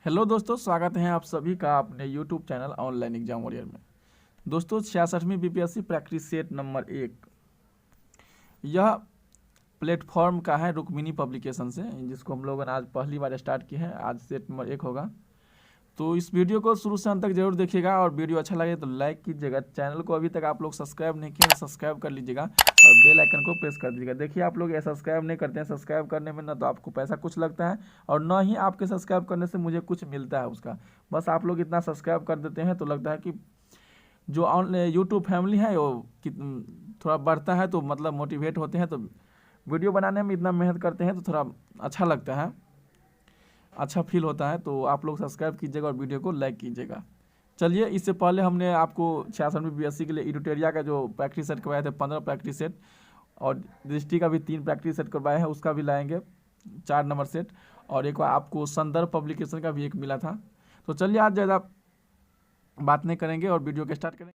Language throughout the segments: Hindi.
हेलो दोस्तों, स्वागत है आप सभी का अपने YouTube channel online exam warrior में। दोस्तों 66वीं बीपीएससी प्रैक्टिस सेट नंबर 1 यह प्लेटफॉर्म का है रुक्मिनी पब्लिकेशन से, जिसको हम लोगों ने आज पहली बार स्टार्ट किया है। आज सेट नंबर 1 होगा, तो इस वीडियो को शुरू से अंत तक जरूर देखिएगा और वीडियो अच्छा लगे तो लाइक कीजिएगा। चैनल को अभी तक आप लोग सब्सक्राइब नहीं किए तो सब्सक्राइब कर लीजिएगा और बेल आइकन को प्रेस कर दीजिएगा। देखिए, आप लोग ये सब्सक्राइब नहीं करते हैं, सब्सक्राइब करने में ना तो आपको पैसा कुछ लगता है और ना ही आपके सब्सक्राइब करने से मुझे कुछ मिलता है उसका। बस आप लोग इतना सब्सक्राइब कर देते हैं तो लगता है कि जो यूट्यूब फैमिली है वो थोड़ा बढ़ता है, तो मतलब मोटिवेट होते हैं। तो वीडियो बनाने में इतना मेहनत करते हैं तो थोड़ा अच्छा लगता है, अच्छा फील होता है। तो आप लोग सब्सक्राइब कीजिएगा और वीडियो को लाइक कीजिएगा। चलिए, इससे पहले हमने आपको 66वीं बीपीएससी के लिए एडिटोरिया का जो प्रैक्टिस सेट करवाए थे 15 प्रैक्टिस सेट, और दृष्टि का भी 3 प्रैक्टिस सेट करवाए हैं, उसका भी लाएंगे 4 नंबर सेट, और एक बार आपको संदर्भ पब्लिकेशन का भी एक मिला था। तो चलिए, आज ज़्यादा बात नहीं करेंगे और वीडियो के स्टार्ट करेंगे।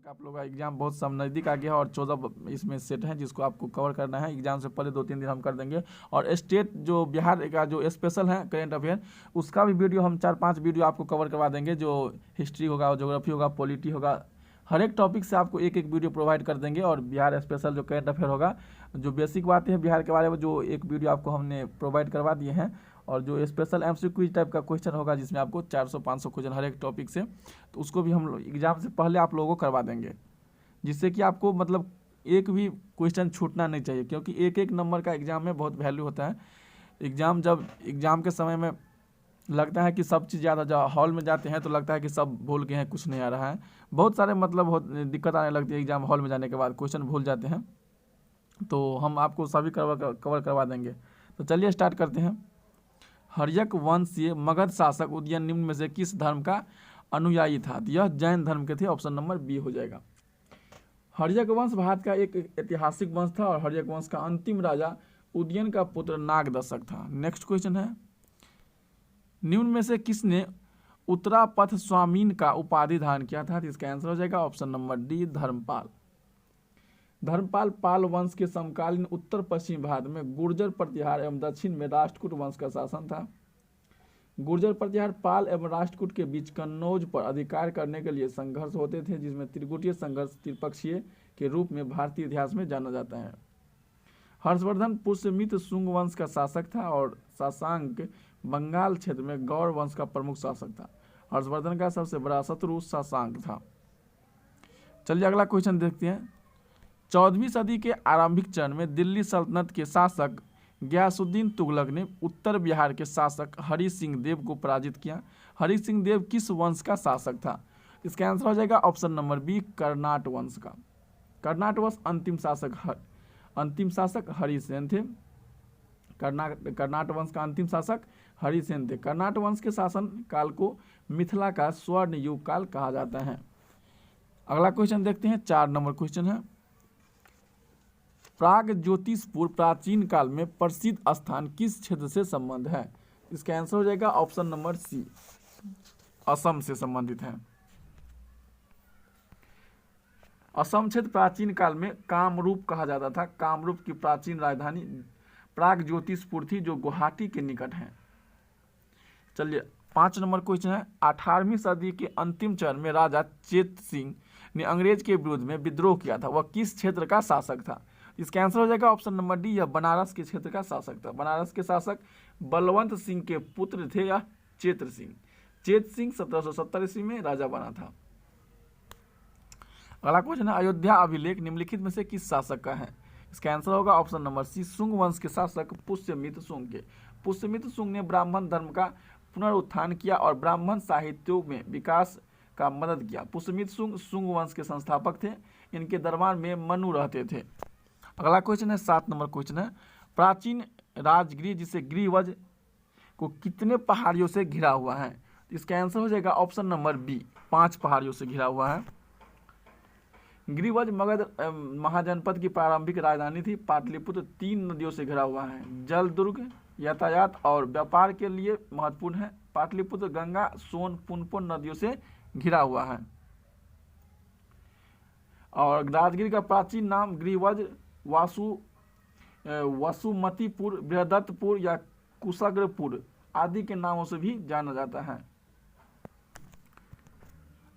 आप लोगों का एग्जाम बहुत सब नज़दीक आ गया है और 14 इसमें सेट हैं जिसको आपको कवर करना है। एग्जाम से पहले 2-3 दिन हम कर देंगे। और स्टेट जो बिहार का जो स्पेशल है करेंट अफेयर, उसका भी वीडियो हम 4-5 वीडियो आपको कवर करवा देंगे। जो हिस्ट्री होगा, ज्योग्राफी होगा, पॉलिटी होगा, हर एक टॉपिक से आपको एक एक वीडियो प्रोवाइड कर देंगे। और बिहार स्पेशल जो करेंट अफेयर होगा, जो बेसिक बातें हैं बिहार के बारे में, जो एक वीडियो आपको हमने प्रोवाइड करवा दिए हैं। और जो स्पेशल एमसीक्यू टाइप का क्वेश्चन होगा जिसमें आपको 400-500 क्वेश्चन हर एक टॉपिक से, तो उसको भी हम एग्जाम से पहले आप लोगों को करवा देंगे, जिससे कि आपको मतलब एक भी क्वेश्चन छूटना नहीं चाहिए। क्योंकि एक एक नंबर का एग्ज़ाम में बहुत वैल्यू होता है। जब एग्ज़ाम के समय में लगता है कि सब चीज़ ज़्यादा, जब हॉल में जाते हैं तो लगता है कि सब भूल गए हैं, कुछ नहीं आ रहा है। बहुत सारे मतलब बहुत दिक्कत आने लगती है एग्ज़ाम हॉल में जाने के बाद, क्वेश्चन भूल जाते हैं। तो हम आपको सभी कवर करवा देंगे। तो चलिए स्टार्ट करते हैं। हर्यक वंशीय मगध शासक उदयन निम्न में से किस धर्म का अनुयायी था? यह जैन धर्म के थे। ऑप्शन नंबर बी हो जाएगा। हर्यक वंश भारत का एक ऐतिहासिक वंश था और हर्यक वंश का अंतिम राजा उदयन का पुत्र नागदशक था। नेक्स्ट क्वेश्चन है, निम्न में से किसने उत्तरापथ स्वामीन का उपाधि धारण किया था? तो इसका आंसर हो जाएगा option number D, Dharmapal. Dharmapal Pal वंश के समकालीन उत्तर पश्चिम भारत में गुर्जर प्रतिहार एवं दक्षिण में राष्ट्रकूट वंश का शासन था। गुर्जर प्रतिहार पाल एवं राष्ट्रकूट के बीच कन्नौज पर अधिकार करने के लिए संघर्ष होते थे, जिसमें त्रिगुटीय संघर्ष त्रिपक्षीय के रूप में भारतीय इतिहास में जाना जाता है। हर्षवर्धन पुष्यमित्र शुंग वंश का शासक था और शशांक बंगाल क्षेत्र में गौड़ वंश का प्रमुख शासक था। हर्षवर्धन का सबसे बड़ा शत्रु शशांक था। चलिए अगला क्वेश्चन देखते हैं। 14वीं सदी के आरंभिक चरण में दिल्ली सल्तनत के शासक गयासुद्दीन तुगलक ने उत्तर बिहार के शासक हरि सिंह देव को पराजित किया। हरि सिंह देव किस वंश का शासक था? इसका आंसर हो जाएगा ऑप्शन नंबर बी, कर्नाट वंश का। कर्नाट वंश अंतिम शासक हरिसेन थे। कर्नाट वंश का अंतिम शासक हरिसेन थे। कर्नाट वंश के शासन काल को मिथिला का स्वर्ण युग काल कहा जाता है। अगला क्वेश्चन देखते हैं, 4 नंबर क्वेश्चन है। प्राग ज्योतिषपुर प्राचीन काल में प्रसिद्ध स्थान किस क्षेत्र से संबंध है? इसका आंसर हो जाएगा ऑप्शन नंबर सी, असम से संबंधित है। असम क्षेत्र प्राचीन काल में कामरूप कहा जाता था। कामरूप की प्राचीन राजधानी प्राग ज्योतिषपुर थी, जो गुवाहाटी के निकट है। चलिए 5 नंबर क्वेश्चन है। 18वीं सदी के अंतिम चरण में राजा चेत सिंह ने अंग्रेज के विरुद्ध में विद्रोह किया था। वह किस क्षेत्र का शासक था? इसका आंसर हो जाएगा ऑप्शन नंबर डी, यह बनारस के क्षेत्र का शासक था। बनारस के शासक बलवंत सिंह के पुत्र थे या चेत सिंह। चेत सिंह 1770 ईस्वी में राजा बना था। अगला क्वेश्चन है, अयोध्या अभिलेख निम्नलिखित में से किस शासक का है? इसका आंसर होगा ऑप्शन नंबर सी, शुंग वंश के शासक पुष्यमित्र शुंग के। पुष्यमित्र शुंग ने ब्राह्मण धर्म का पुनरुत्थान किया और ब्राह्मण साहित्यों में विकास का मदद किया। पुष्यमित्र शुंग शुंग वंश के संस्थापक थे। इनके दरबार में मनु रहते थे। अगला क्वेश्चन है 7 नंबर क्वेश्चन है। प्राचीन राजगृह जिसे गृहवज को कितने पहाड़ियों से घिरा हुआ है? इसका आंसर हो जाएगा ऑप्शन नंबर बी, 5 पहाड़ियों से घिरा हुआ है। गृहवज मगध महाजनपद की प्रारंभिक राजधानी थी। पाटलिपुत्र 3 नदियों से घिरा हुआ है। जल, दुर्ग, यातायात और व्यापार के लिए महत्वपूर्ण है। पाटलिपुत्र गंगा, सोन, पुनपुन नदियों से घिरा हुआ है। और राजगीर का प्राचीन नाम गृहवज वासु वसुमतीपुर, बृहदत्तपुर या कुशग्रपुर आदि के नामों से भी जाना जाता है।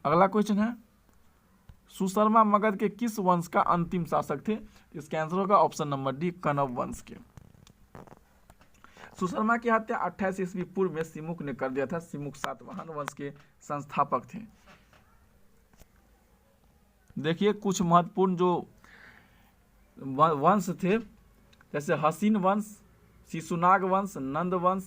अगला क्वेश्चन है, सुशर्मा मगध के किस वंश का अंतिम शासक थे? इसका आंसर होगा ऑप्शन नंबर डी, कण्व वंश के। सुशर्मा की हत्या 28 ईस्वी पूर्व में सिमुक ने कर दिया था। सिमुक सातवाहन वंश के संस्थापक थे। देखिए कुछ महत्वपूर्ण जो वंश थे, जैसे हसीन वंश, शिशुनाग वंश, नंद वंश,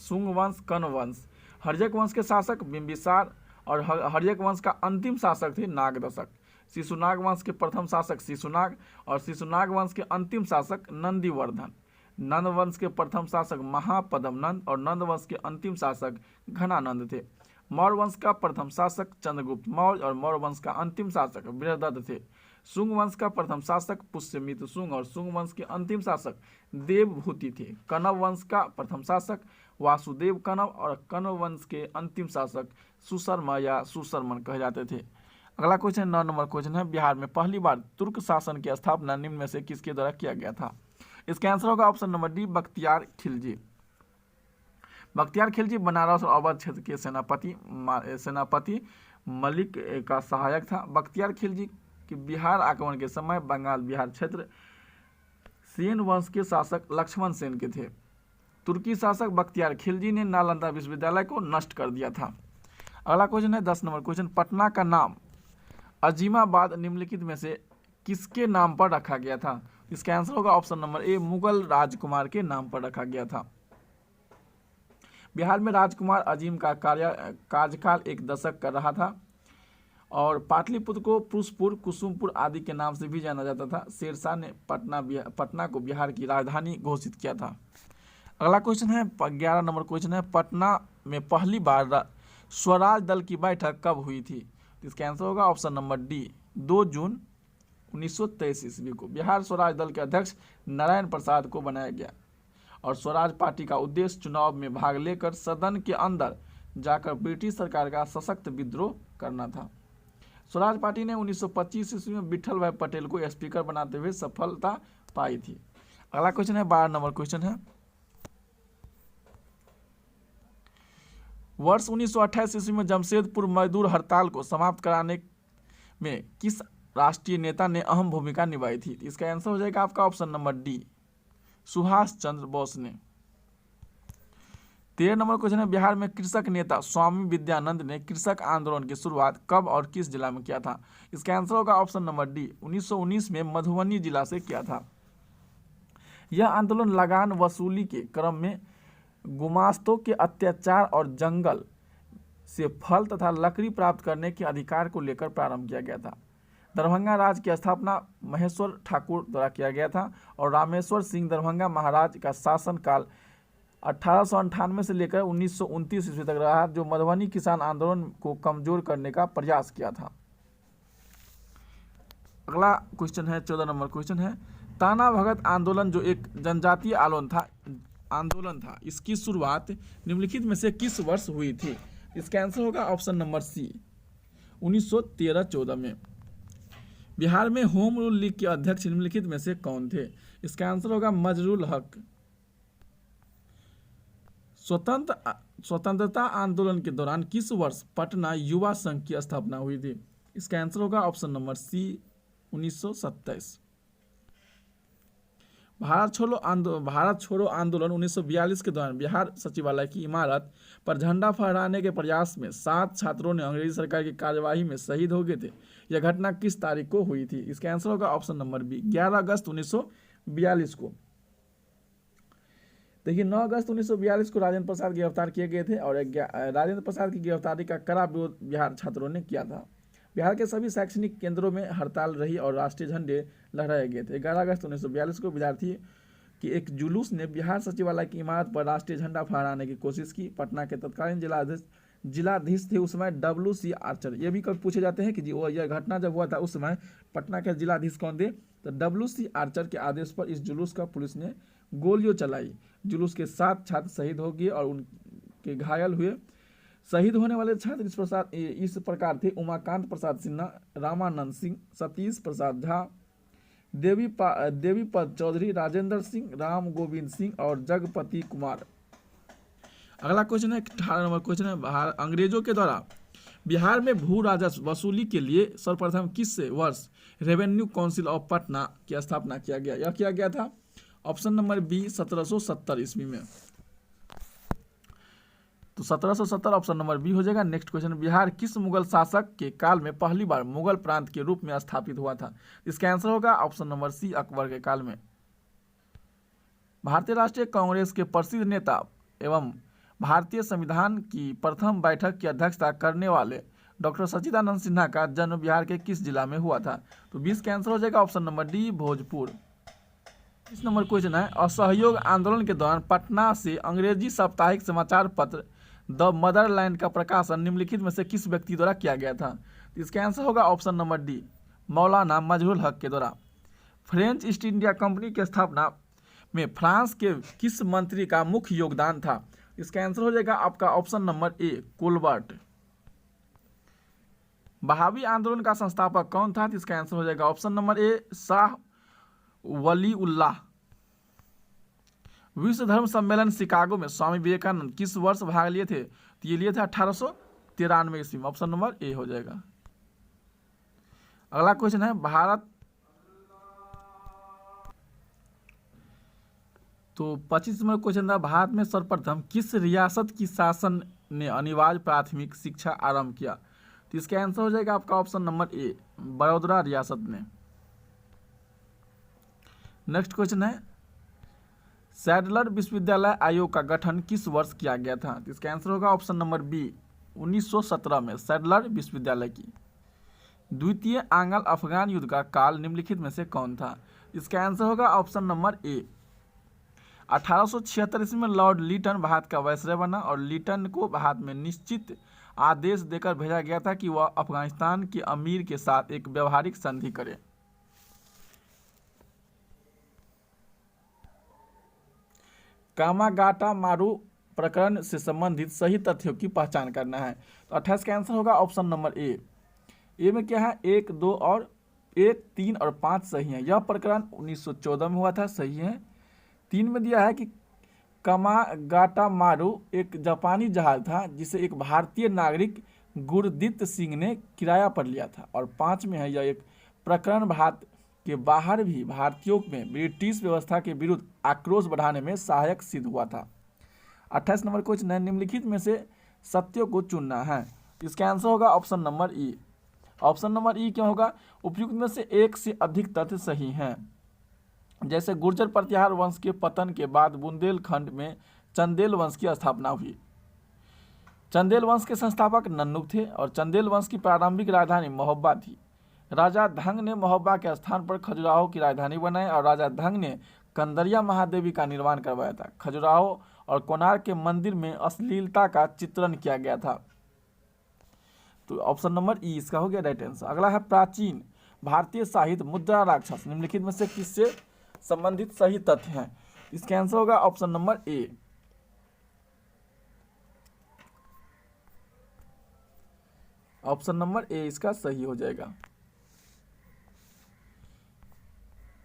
शुंग वंश, कण्व वंश। हर्यक वंश के शासक बिंबिसार और हर्यक वंश का अंतिम शासक थे नागदशक। शिशुनाग वंश के प्रथम शासक शिशुनाग और शिशुनाग वंश के अंतिम शासक नंदीवर्धन। नंद वंश के प्रथम शासक महापद्मनंद और नंद वंश के अंतिम शासक घनानंद थे। मौर्य वंश का प्रथम शासक चंद्रगुप्त मौर्य और मौर्य वंश का अंतिम शासक बृहदत्त थे। शुंग वंश का प्रथम शासक पुष्यमित्र शुंग और शुंग वंश के अंतिम शासक देवभूति थे। कण्व वंश का प्रथम शासक वासुदेव कण्व और कण्व वंश के अंतिम शासक सुशर्मा या सुशर्मन कहे जाते थे। अगला क्वेश्चन 9 नंबर क्वेश्चन है, बिहार में पहली बार तुर्क शासन की स्थापना निम्न में से किसके द्वारा किया गया था? इसका आंसर होगा option number D, Bakhtiyar Khilji. Bakhtiyar Khilji Banaras और अवध क्षेत्र के सेनापति मलिक का सहायक था। बख्तियार खिलजी के बिहार आक्रमण के समय बंगाल बिहार क्षेत्र सेन वंश के शासक लक्ष्मण सेन के थे। तुर्की शासक बख्तियार खिलजी ने नालंदा विश्वविद्यालय को नष्ट कर दिया था। अगला क्वेश्चन है 10 नंबर क्वेश्चन, पटना का नाम अजीमाबाद निम्नलिखित में से किसके नाम पर रखा गया था? इसका आंसर होगा ऑप्शन नंबर ए, मुगल राजकुमार के नाम पर रखा गया था। बिहार में राजकुमार अजीम का कार्यकाल 1 दशक कर रहा था और पाटलिपुत्र को पुष्पुर, कुसुमपुर आदि के नाम से भी जाना जाता था। शेरशाह ने पटना को बिहार की राजधानी घोषित किया था। अगला क्वेश्चन है 11 नंबर क्वेश्चन है, पटना में पहली बार स्वराज दल की बैठक कब हुई थी? इसका आंसर होगा ऑप्शन नंबर डी, 2 जून 1923 ईस्वी को। बिहार स्वराज दल के अध्यक्ष नारायण प्रसाद को बनाया गया और स्वराज पार्टी का उद्देश्य चुनाव में भाग लेकर सदन के अंदर जाकर ब्रिटिश सरकार का सशक्त विद्रोह करना था। स्वराज पार्टी ने 1925 ईस्वी में विठल भाई पटेल को स्पीकर बनाते हुए सफलता पाई थी। अगला क्वेश्चन है 12 नंबर क्वेश्चन है, वर्ष 1928 ईस्वी में जमशेदपुर मजदूर हड़ताल को समाप्त कराने में किस राष्ट्रीय नेता ने अहम भूमिका निभाई थी? इसका आंसर हो जाएगा आपका option number D, Subhash Chandra Bose ने। 13 नंबर क्वेश्चन है, बिहार में कृषक नेता स्वामी विद्यानंद ने कृषक आंदोलन की शुरुआत कब और किस जिला में किया था? इसका आंसर होगा ऑप्शन नंबर डी, 1919 में मधुबनी जिला से किया था। यह आंदोलन लगान वसूली के क्रम में गुमास्तों के अत्याचार और जंगल से फल तथा लकड़ी प्राप्त करने के अधिकार को लेकर प्रारंभ किया गया था। दरभंगा राज्य की स्थापना महेश्वर ठाकुर द्वारा किया गया था और रामेश्वर सिंह दरभंगा महाराज का शासनकाल 1898 से लेकर 1929 ईस्वी तक रहा, जो मधुबनी किसान आंदोलन को कमजोर करने का प्रयास किया था। अगला क्वेश्चन है 14 नंबर क्वेश्चन है, ताना भगत आंदोलन जो एक जनजातीय आंदोलन था, इसकी शुरुआत निम्नलिखित में से किस वर्ष हुई थी? इसका आंसर होगा ऑप्शन नंबर सी, 1913-14 में। बिहार में होम रूल लीग के अध्यक्ष निम्नलिखित में से कौन थे? इसका आंसर होगा मजरुल हक। स्वतंत्रता आंदोलन के दौरान किस वर्ष पटना युवा संघ की स्थापना हुई थी? इसका आंसर होगा ऑप्शन नंबर सी, 1927। भारत छोड़ो आंदोलन 1942 के दौरान बिहार सचिवालय की इमारत पर झंडा फहराने के प्रयास में 7 छात्रों ने अंग्रेजी सरकार की कार्यवाही में शहीद हो गए थे। यह घटना किस तारीख को हुई थी? इसका आंसर होगा ऑप्शन नंबर बी, 11 अगस्त 1942 को। देखिए 9 अगस्त 1942 को राजेंद्र प्रसाद गिरफ्तार किए गए थे और राजेंद्र प्रसाद की गिरफ्तारी का कड़ा विरोध बिहार छात्रों ने किया था। बिहार के सभी शैक्षणिक केंद्रों में हड़ताल रही और राष्ट्रीय झंडे लहराए गए थे। 11 अगस्त 1942 को विद्यार्थी की एक जुलूस ने बिहार सचिवालय की इमारत पर राष्ट्रीय झंडा फहराने की कोशिश की। पटना के तत्कालीन जिलाधीश थे उस समय WC आर्चर। ये भी कभी पूछे जाते हैं कि जी वो यह घटना जब हुआ था उस समय पटना के जिलाधीश कौन थे? तो WC आर्चर के आदेश पर इस जुलूस का पुलिस ने गोलियां चलाई। जुलूस के 7 छात्र शहीद हो गए और उनके घायल हुए। शहीद होने वाले छात्र इस प्रकार थे: उमाकांत प्रसाद सिन्हा, रामानंद सिंह, सतीश प्रसाद झा, देवीपत चौधरी, राजेंद्र सिंह, राम गोविंद सिंह और जगपति कुमार। अगला क्वेश्चन है 18 नंबर क्वेश्चन है, अंग्रेजों के द्वारा बिहार में भू राजस्व वसूली के लिए सर्वप्रथम किस वर्ष रेवेन्यू काउंसिल ऑफ पटना की स्थापना किया गया? यह किया गया था ऑप्शन नंबर बी 1770 ईस्वी में। तो 1770 ऑप्शन नंबर बी हो जाएगा। नेक्स्ट क्वेश्चन, बिहार किस मुगल शासक के काल में पहली बार मुगल प्रांत के रूप में स्थापित हुआ था? इसका आंसर होगा ऑप्शन नंबर सी अकबर के काल में। भारतीय राष्ट्रीय कांग्रेस के प्रसिद्ध नेता एवं भारतीय संविधान की प्रथम बैठक की अध्यक्षता करने वाले डॉक्टर सच्चिदानंद सिन्हा का जन्म बिहार के किस जिला में हुआ था? तो 20 का आंसर हो जाएगा ऑप्शन नंबर डी भोजपुर। इस नंबर क्वेश्चन है, असहयोग आंदोलन के दौरान पटना से अंग्रेजी साप्ताहिक समाचार पत्र द मदरलैंड का प्रकाशन निम्नलिखित में से किस व्यक्ति द्वारा किया गया था? तो इसका आंसर होगा ऑप्शन नंबर डी मौलाना मजहुल हक के द्वारा। फ्रेंच ईस्ट इंडिया कंपनी की स्थापना में फ्रांस के किस मंत्री का मुख्य योगदान था? इसका आंसर हो जाएगा आपका ऑप्शन नंबर ए कोलबर्ट। बहावी आंदोलन का संस्थापक कौन था? तो इसका आंसर हो जाएगा ऑप्शन नंबर ए शाह वलीउल्लाह। विश्व धर्म सम्मेलन शिकागो में स्वामी विवेकानंद किस वर्ष भाग लिए थे? तो ये लिए थे 1893 ईस्वी में। ऑप्शन नंबर ए हो जाएगा। अगला क्वेश्चन है, भारत तो 25 नंबर क्वेश्चन था, भारत में सर्वप्रथम किस रियासत की शासन ने अनिवार्य प्राथमिक शिक्षा आरंभ किया? तो इसका आंसर हो जाएगा आपका ऑप्शन नंबर ए बड़ौदा रियासत ने। नेक्स्ट क्वेश्चन है, सैडलर विश्वविद्यालय आयोग का गठन किस वर्ष किया गया था? तो इसका आंसर होगा ऑप्शन नंबर बी 1917 में सैडलर विश्वविद्यालय की। द्वितीय आंग्ल अफगान युद्ध का काल निम्नलिखित में से कौन था? इसका आंसर होगा ऑप्शन नंबर ए 1876 ईस्वी में लॉर्ड लीटन भारत का वायसराय बना और लीटन को भारत में निश्चित आदेश देकर भेजा गया था कि वह अफगानिस्तान के अमीर के साथ एक व्यवहारिक संधि करे। कामागाटा मारू प्रकरण से संबंधित सही तथ्यों की पहचान करना है। तो 28 का आंसर होगा ऑप्शन नंबर ए में क्या है 1, 2 और 1, 3 और 5 सही है। यह प्रकरण 1914 में हुआ था, सही है। 3 में दिया है कि कामागाटा मारू एक जापानी जहाज था जिसे एक भारतीय नागरिक गुरदीत सिंह ने किराया पर लिया था। और 5 में है यह एक प्रकरण भारत के बाहर भी भारतीयों में ब्रिटिश व्यवस्था के विरुद्ध आक्रोश बढ़ाने में सहायक सिद्ध हुआ था। 28 नंबर क्वेश्चन है, निम्नलिखित में से सत्यों को चुनना है। इसका आंसर होगा ऑप्शन नंबर ई। ऑप्शन नंबर ई क्यों होगा? उपयुक्त में से एक से अधिक तथ्य सही हैं। जैसे गुर्जर प्रतिहार वंश के पतन के बाद बुंदेलखंड में चंदेल वंश की स्थापना हुई। चंदेल वंश के संस्थापक नन्नुक थे और चंदेल वंश की प्रारंभिक राजधानी महोबा थी। राजा धंग ने महोबा के स्थान पर खजुराहो की राजधानी बनाई और राजा धंग ने कंदरिया महादेवी का निर्माण करवाया था। खजुराहो और कोणार्क के मंदिर में अश्लीलता का चित्रण किया गया था। तो ऑप्शन नंबर ई इसका हो गया राइट आंसर। अगला है, प्राचीन भारतीय साहित्य मुद्रा राक्षस निम्नलिखित में से किससे संबंधित सही तथ्य हैं? इसका आंसर होगा ऑप्शन नंबर ए। ऑप्शन नंबर ए इसका सही हो जाएगा।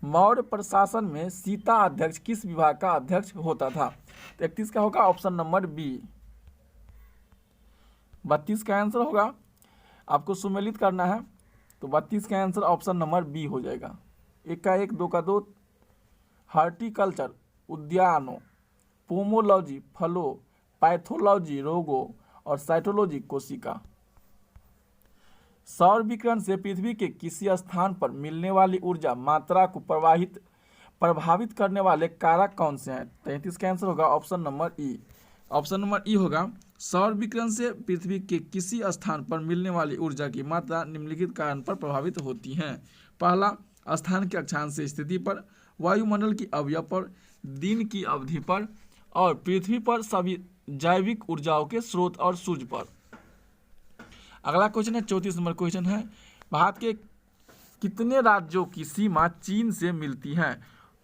मौर्य प्रशासन में सीता अध्यक्ष किस विभाग का अध्यक्ष होता था? 31 का होगा ऑप्शन नंबर बी। 32 का आंसर होगा, आपको सुमेलित करना है तो 32 का आंसर ऑप्शन नंबर बी हो जाएगा। 1 का 1, 2 का 2, हॉर्टिकल्चर उद्यानों, पोमोलॉजी फलों, पैथोलॉजी रोगों और साइटोलॉजी कोशिका। सौर विकिरण से पृथ्वी के किसी स्थान पर मिलने वाली ऊर्जा मात्रा को प्रभावित करने वाले कारक कौन से हैं? 33 का आंसर होगा ऑप्शन नंबर ई। ऑप्शन नंबर ई होगा, सौर विकिरण से पृथ्वी के किसी स्थान पर मिलने वाली ऊर्जा की मात्रा निम्नलिखित कारण पर प्रभावित होती है। पहला, स्थान के अक्षांश स्थिति पर, वायुमंडल की अवयव पर, दिन की अवधि पर और पृथ्वी पर सभी जैविक ऊर्जाओं के स्रोत और सूर्य पर। अगला क्वेश्चन है 34 नंबर क्वेश्चन है, भारत के कितने राज्यों की सीमा चीन से मिलती है?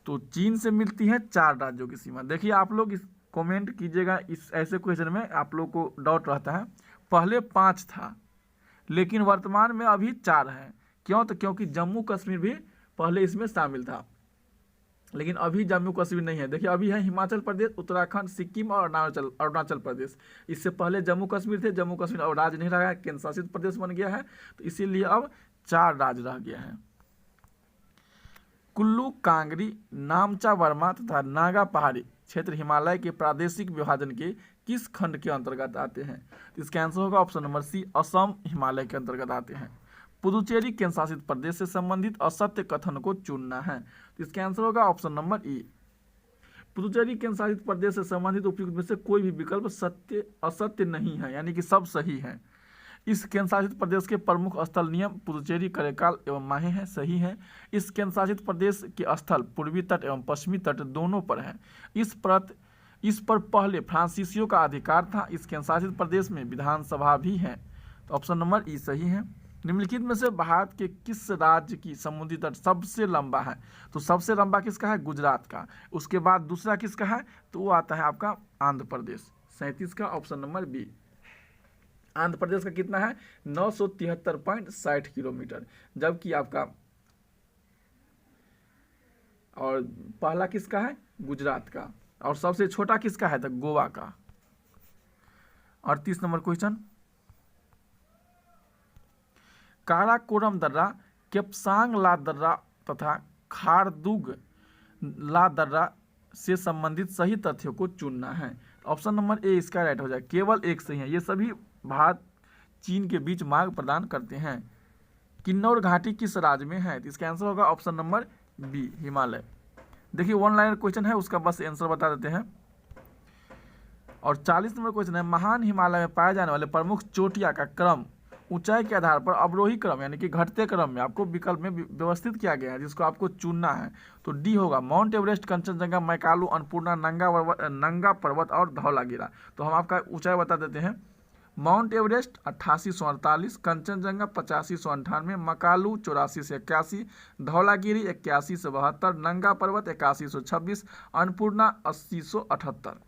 तो चीन से मिलती है 4 राज्यों की सीमा। देखिए आप लोग इस कमेंट कीजिएगा, इस ऐसे क्वेश्चन में आप लोग को डाउट रहता है। पहले 5 था लेकिन वर्तमान में अभी 4 है। क्यों? तो क्योंकि जम्मू कश्मीर भी पहले इसमें शामिल था, लेकिन अभी जम्मू कश्मीर नहीं है। देखिए अभी है हिमाचल प्रदेश, उत्तराखंड, सिक्किम और अरुणाचल प्रदेश। इससे पहले जम्मू कश्मीर थे, जम्मू कश्मीर अब राज्य नहीं रहा है, केंद्र शासित प्रदेश बन गया है, तो इसीलिए अब 4 राज्य रह गया है। कुल्लू, कांगरी, नामचा वर्मा तथा नागा पहाड़ी क्षेत्र हिमालय के प्रादेशिक विभाजन के किस खंड के अंतर्गत आते हैं? तो इसका आंसर होगा option number C, Assam Himalaya के अंतर्गत आते हैं। पुदुचेरी केंद्र शासित प्रदेश से संबंधित असत्य कथन को चुनना है, तो इसका आंसर होगा ऑप्शन नंबर ई। पुदुचेरी केंद्र शासित प्रदेश से संबंधित उपयुक्त में से कोई भी विकल्प असत्य नहीं है, यानी कि सब सही है। इस केंद्र शासित प्रदेश के प्रमुख स्थल नियम पुदुचेरी, करेकाल एवं माहे हैं, सही है। इस केंद्र शासित प्रदेश के स्थल पूर्वी तट एवं पश्चिमी तट दोनों पर हैं। इस पर पहले फ्रांसीसियों का अधिकार था। इस केंद्र शासित प्रदेश में विधानसभा भी है, तो ऑप्शन नंबर ई सही है। निम्नलिखित में से भारत के किस राज्य की समुद्री तट सबसे लंबा है? तो सबसे लंबा किसका है? गुजरात का। उसके बाद दूसरा किसका है? तो वो आता है आपका आंध्र प्रदेश, 37 का, option number B. Andhra Pradesh का कितना है? 973.60 किलोमीटर, जबकि आपका और पहला किसका है? गुजरात का। और सबसे छोटा किसका है? तो गोवा का। 38 नंबर क्वेश्चन, काराकोरम दर्रा, केपसांग ला दर्रा तथा खारदुग ला दर्रा से संबंधित सही तथ्यों को चुनना है। ऑप्शन नंबर ए इसका राइट हो जाए, केवल एक सही है। ये सभी भारत चीन के बीच मार्ग प्रदान करते हैं। किन्नौर घाटी किस राज्य में है? तो इसका आंसर होगा ऑप्शन नंबर बी, हिमालय। देखिए 1 लाइनर क्वेश्चन है, उसका बस आंसर बता देते हैं। और 40 नंबर क्वेश्चन है, महान हिमालय में पाए जाने वाले प्रमुख चोटियां का क्रम ऊंचाई के आधार पर अवरोही क्रम यानी कि घटते क्रम में आपको विकल्प में व्यवस्थित किया गया है, जिसको आपको चुनना है। तो डी होगा, माउंट एवरेस्ट, कंचनजंगा, मैकालू, अन्नपूर्णा, नंगा पर्वत और धौलागिरा। तो हम आपका ऊंचाई बता देते हैं। माउंट एवरेस्ट 8848, कंचनजंगा 8598, मकालू 84 से 81, धौलागिरी 81 से 72, नंगा पर्वत 8126, अन्नपूर्णा 8078।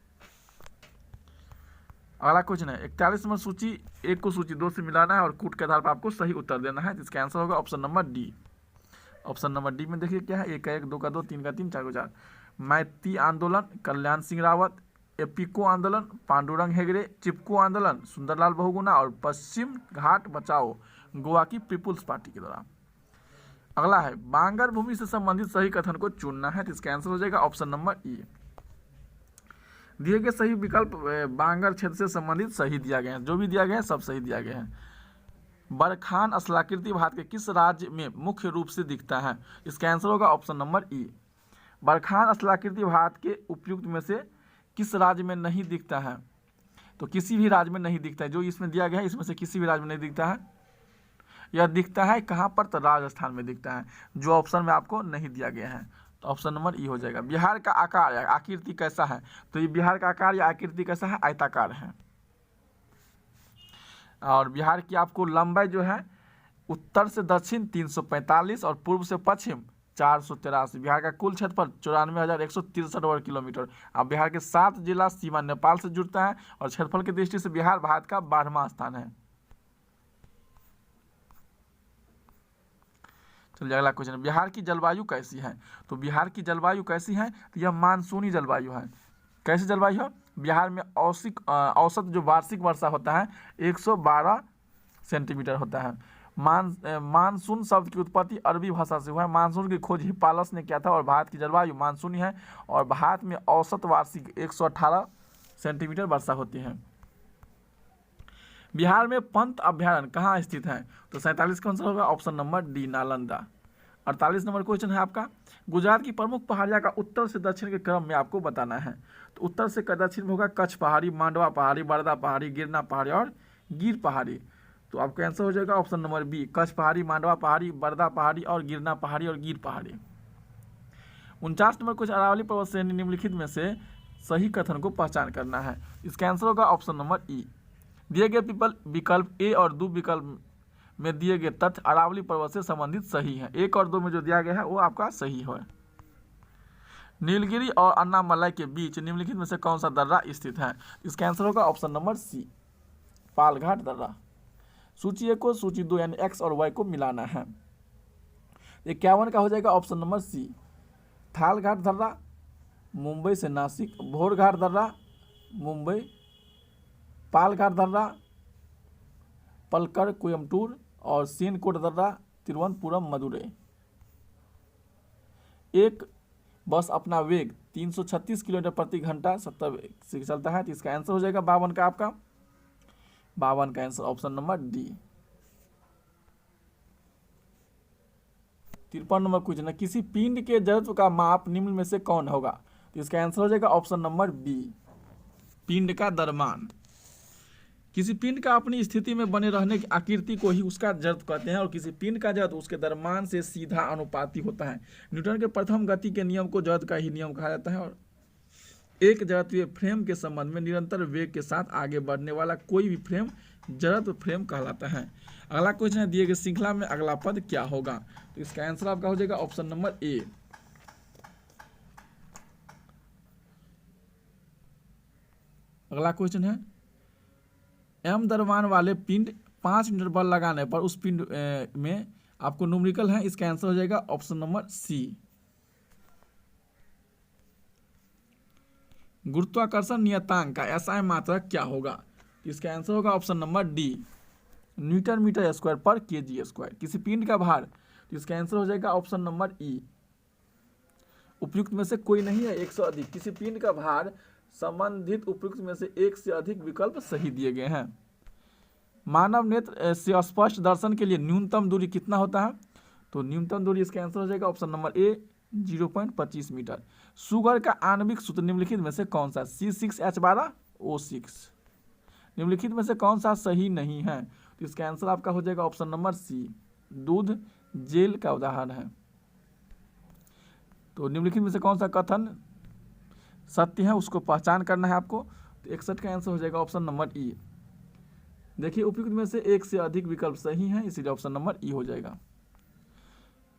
अगला क्वेश्चन है 41 नंबर, सूची 1 को सूची 2 से मिलाना है और कूट के आधार पर आपको सही उत्तर देना है, जिसका आंसर होगा option number D. Option number D में देखिए क्या है, 1 का 1, 2 का 2, 3 का 3, 4 का 4। मैती आंदोलन, कल्याण सिंह रावत, एपिको आंदोलन, पांडुरंग हेगड़े, चिपको आंदोलन, सुंदरलाल बहुगुणा और पश्चिम घाट बचाओ गोवा की पीपुल्स पार्टी के द्वारा। अगला है बांगर भूमि से संबंधित सही कथन को चुनना है, तो इसका आंसर हो जाएगा ऑप्शन नंबर ई। दिए गए सही विकल्प बांगर क्षेत्र से संबंधित सही दिया गया है, जो भी दिया गया है सब सही दिया गया है। बरखान अस्लाकृति भारत के किस राज्य में मुख्य रूप से दिखता है? इसका आंसर होगा ऑप्शन नंबर ई। बरखान अस्लाकृति भारत के उपयुक्त में से किस राज्य में नहीं दिखता है? तो किसी भी राज्य में नहीं दिखता है, जो इसमें दिया गया है इसमें से किसी भी राज्य में नहीं दिखता है। यह दिखता है कहाँ पर? तो राजस्थान में दिखता है, जो ऑप्शन में आपको नहीं दिया गया है, तो ऑप्शन नंबर ई हो जाएगा। बिहार का आकार या आकृति कैसा है? तो ये बिहार का आकार या आकृति कैसा है? आयताकार है। और बिहार की आपको लंबाई जो है उत्तर से दक्षिण 345 और पूर्व से पश्चिम 483। बिहार का कुल क्षेत्रफल 94,163 वर्ग किलोमीटर। अब बिहार के 7 जिला सीमा नेपाल से जुड़ता है और क्षेत्रफल की दृष्टि से बिहार भारत का 12वां स्थान है। चलिए अगला क्वेश्चन, बिहार की जलवायु कैसी है? तो बिहार की जलवायु कैसी है? तो यह मानसूनी जलवायु है। कैसी जलवायु है? बिहार में औसत जो वार्षिक वर्षा होता है 112 सेंटीमीटर होता है। मानसून शब्द की उत्पत्ति अरबी भाषा से हुआ है। मानसून की खोज हिप्पालस ने किया था और भारत की जलवायु मानसूनी है और भारत में औसत वार्षिक 118 सेंटीमीटर वर्षा होती है। बिहार में पंत अभ्यारण्य कहाँ स्थित है? तो 47 का आंसर होगा option number D, Nalanda. 48 number question है आपका, गुजरात की प्रमुख पहाड़ियाँ का उत्तर से दक्षिण के क्रम में आपको बताना है। तो उत्तर से दक्षिण में होगा कच्छ पहाड़ी, मांडवा पहाड़ी, बरदा पहाड़ी, गिरना पहाड़ी और गिर पहाड़ी। तो आपका आंसर हो जाएगा ऑप्शन नंबर बी, कच्छ पहाड़ी, मांडवा पहाड़ी, बरदा पहाड़ी और गिरना पहाड़ी और गिर पहाड़ी। 49 नंबर क्वेश्चन, अरावली पर्वत श्रेणी निम्नलिखित में से सही कथन को पहचान करना है। इसका आंसर होगा ऑप्शन नंबर ई। दिए गए विकल्प ए और 2 विकल्प में दिए गए तथ्य अरावली पर्वत से संबंधित सही है। 1 और 2 में जो दिया गया है वो आपका सही है। नीलगिरी और अन्नामलाई के बीच निम्नलिखित में से कौन सा दर्रा स्थित है? इसका आंसर होगा ऑप्शन नंबर सी, पालघाट दर्रा। सूची 1 को सूची 2 यानी एक्स और वाई को मिलाना है। 51 का हो जाएगा ऑप्शन नंबर सी, थाल घाट दर्रा मुंबई से नासिक, भोर घाट दर्रा मुंबई, पाल घाट दर्रा पलक्कड़ कोयम्बटूर और सीनकोट दर्रा तिरुवनंतपुरम मदुरई। एक बस अपना वेग 336 किलोमीटर प्रति घंटा 70 से चलता है, तो इसका आंसर हो जाएगा 52 का, आपका 52 का answer option number D. 53 number question है, किसी पिंड के जड़त्व का माप निम्न में से कौन होगा, तो इसका आंसर हो जाएगा ऑप्शन नंबर बी, पिंड का द्रव्यमान। किसी पिंड का अपनी स्थिति में बने रहने की आकृति को ही उसका जड़त्व कहते हैं और किसी पिंड का जड़त्व उसके द्रव्यमान से सीधा अनुपाती होता है। न्यूटन के प्रथम गति के नियम को जड़त्व का ही नियम कहा जाता है और एक जड़त्वीय फ्रेम के संबंध में निरंतर वेग के साथ आगे बढ़ने वाला कोई भी फ्रेम जड़त्व फ्रेम कहलाता है। अगला क्वेश्चन है, दिए गए श्रृंखला में अगला पद क्या होगा, तो इसका आंसर आपका हो जाएगा ऑप्शन नंबर ए। अगला क्वेश्चन है, एम द्रव्यमान वाले पिंड 5 मीटर बल लगाने पर उस पिंड में आपको न्यूमेरिकल है, इसका आंसर हो जाएगा ऑप्शन नंबर सी। गुरुत्वाकर्षण नियतांक का एसआई मात्रक क्या होगा, इसका आंसर होगा option number D, newton metre square पर केजी स्क्वायर। किसी पिंड का भार, तो इसका आंसर हो जाएगा ऑप्शन नंबर ई। उपयुक्त में से कोई नहीं है, 1 से अधिक। किसी पिंड का भार संबंधित उपयुक्त में से 1 से अधिक विकल्प सही दिए गए हैं। मानव नेत्र से स्पष्ट दर्शन के लिए न्यूनतम दूरी कितना होता है, तो न्यूनतम दूरी इसका आंसर हो जाएगा option number A 0.25 metre. Sugar का आणविक सूत्र निम्नलिखित में से कौन सा, C6H12O6। निम्नलिखित में से कौन सा सही नहीं है, तो इसका आंसर आपका हो जाएगा ऑप्शन नंबर सी, दूध जेल का उदाहरण है। तो निम्नलिखित में से कौन सा कथन सत्य है उसको पहचान करना है आपको, तो 61 का आंसर हो जाएगा ऑप्शन नंबर ई। देखिए उपयुक्त में से 1 से अधिक विकल्प सही हैं, इसीलिए ऑप्शन नंबर ई हो जाएगा।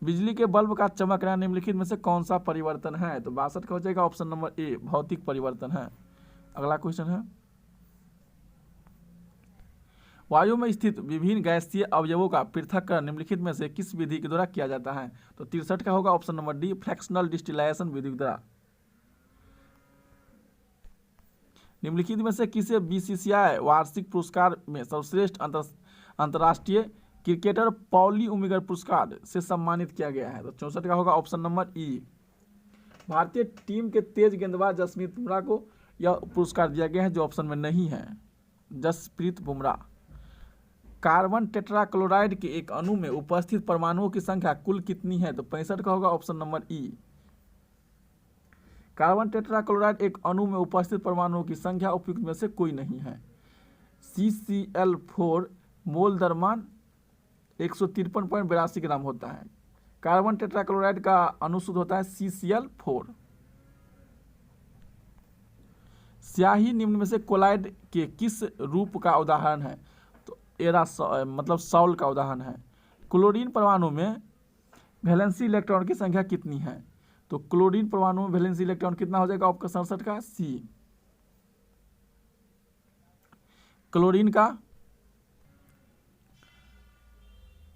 बिजली के बल्ब का चमकना निम्नलिखित में से कौन सा परिवर्तन है, तो 62 का हो जाएगा ऑप्शन नंबर ए, भौतिक परिवर्तन है। अगला क्वेश्चन है, वायु में स्थित विभिन्न गैसीय अवयवों का पृथक्करण निम्नलिखित में से किस विधि के द्वारा किया जाता है, तो 63 का होगा option number D, fractional distillation विधि द्वारा। निम्नलिखित में से किसे बीसीसीआई वार्षिक पुरस्कार में सर्वश्रेष्ठ अंतर्राष्ट्रीय क्रिकेटर पॉली उमिगर पुरस्कार से सम्मानित किया गया है, तो 64 का होगा ऑप्शन नंबर ई। भारतीय टीम के तेज गेंदबाज जसप्रीत बुमराह को यह पुरस्कार दिया गया है, जो ऑप्शन में नहीं है, जसप्रीत बुमराह। कार्बन टेट्राक्लोराइड के एक अणु में उपस्थित परमाणुओं की संख्या कुल कितनी है, तो 65 का होगा ऑप्शन नंबर ई। कार्बन टेट्राक्लोराइड एक अणु में उपस्थित परमाणुओं की संख्या उपयुक्त में से कोई नहीं है। CCl4 मोल द्रव्यमान 153.82 ग्राम होता है। कार्बन टेट्राक्लोराइड का अनुशुद्ध होता है CCl4। स्याही निम्न में से कोलाइड के किस रूप का उदाहरण है, तो मतलब सॉल का उदाहरण है। क्लोरीन परमाणु में वैलेंसी इलेक्ट्रॉन की संख्या कितनी है, तो क्लोरीन परमाणु में वैलेंसी इलेक्ट्रॉन कितना हो जाएगा आपका 67 का, सी। क्लोरीन का,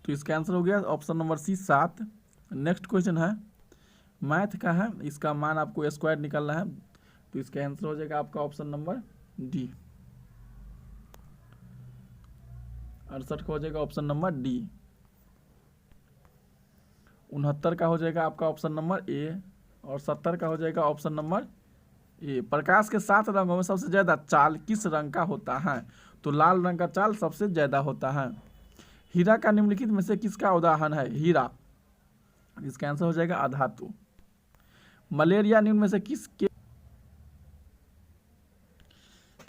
तो इसका आंसर हो गया option number C 7। Next question है, मैथ का है, इसका मान आपको स्क्वायर निकालना है, तो इसका आंसर हो जाएगा आपका ऑप्शन नंबर डी, 68 का हो जाएगा ऑप्शन नंबर डी। 69 का हो जाएगा आपका ऑप्शन नंबर ए और 70 का हो जाएगा ऑप्शन नंबर ए। प्रकाश के 7 रंगों में सबसे ज्यादा चाल किस रंग का होता है, तो लाल रंग का चाल सबसे ज्यादा होता है। हीरा का निम्नलिखित में से किसका उदाहरण है, हीरा, इसका आंसर हो जाएगा अधातु। मलेरिया निम्न में से किसके,